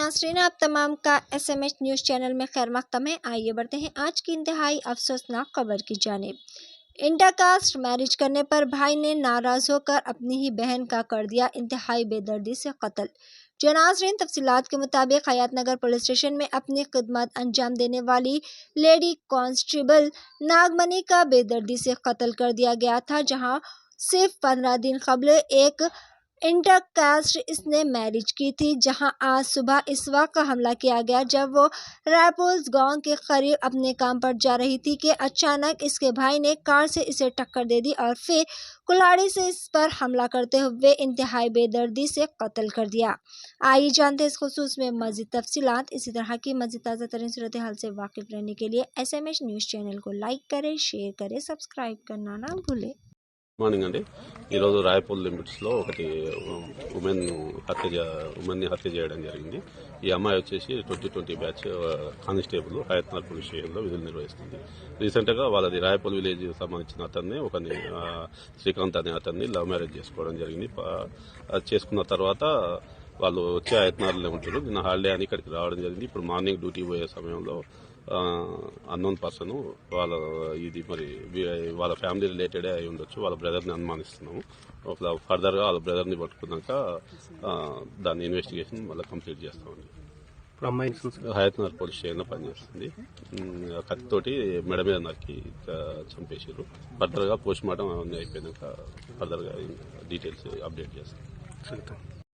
नाज़रीन, आप तमाम का SMS न्यूज़ चैनल में खैर मक़दम है। आइए बढ़ते हैं आज की इंतहाई अफसोसनाक खबर की जानिब। इंटरकास्ट मैरिज करने पर भाई ने नाराज़ होकर अपनी ही बहन का कर दिया इंतहाई बेदर्दी से कत्ल। जो नाज़रीन, तफसीलात के मुताबिक हयात नगर पुलिस स्टेशन में अपनी खिदमत अंजाम देने वाली लेडी कांस्टेबल नागमनी का बेदर्दी से कत्ल कर दिया गया था, जहां सिर्फ 15 दिन कबल एक इंटरकास्ट इसने मैरिज की थी। जहां आज सुबह इस वक्त हमला किया गया जब वो रायपुर गांव के करीब अपने काम पर जा रही थी कि अचानक इसके भाई ने कार से इसे टक्कर दे दी और फिर कुल्हाड़ी से इस पर हमला करते हुए इंतहाई बेदर्दी से कत्ल कर दिया। आइए जानते हैं इस खुसूस में मज़ीद तफसीलात। इसी तरह की मज़ीद ताज़ा तरीन सूरत हाल से वाकिफ रहने के लिए SMS न्यूज़ चैनल को लाइक करें, शेयर करें, सब्सक्राइब करना ना भूलें। మార్నింగ్ అండి ఈరోజు రాయపూర్ లిమిట్స్లో ఒకటి ఉమెన్ని హత్య చేయడం జరిగింది. ఈ అమ్మాయి వచ్చేసి 2020 బ్యాచ్ కానిస్టేబుల్ హయత్నగర్ పోలీస్ స్టేషన్లో విధులు నిర్వహిస్తుంది. రీసెంట్గా వాళ్ళది రాయపూర్ విలేజ్ సంబంధించిన అతన్ని ఒకరిని శ్రీకాంత్ అనే అతన్ని లవ్ మ్యారేజ్ చేసుకోవడం జరిగింది. చేసుకున్న తర్వాత వాళ్ళు వచ్చే హయత్నగర్లో ఉంటారు. నిన్న హాలిడే అని ఇక్కడికి రావడం జరిగింది. ఇప్పుడు మార్నింగ్ డ్యూటీ పోయే సమయంలో అన్నోన్ పర్సన్ వాళ్ళ ఫ్యామిలీ రిలేటెడే అయి ఉండొచ్చు, వాళ్ళ బ్రదర్ని అనుమానిస్తున్నాము. ఫర్దర్గా వాళ్ళ బ్రదర్ని పట్టుకున్నాక దాని ఇన్వెస్టిగేషన్ మళ్ళీ కంప్లీట్ చేస్తామండి. హయత్నగర్ పోలీస్ స్టేషన్లో పనిచేస్తుంది. కత్తితోటి మెడ మీద నరికి చంపేసారు. ఫర్దర్గా పోస్ట్ మార్టం అవన్నీ అయిపోయినాక ఫర్దర్గా డీటెయిల్స్ అప్డేట్ చేస్తాం.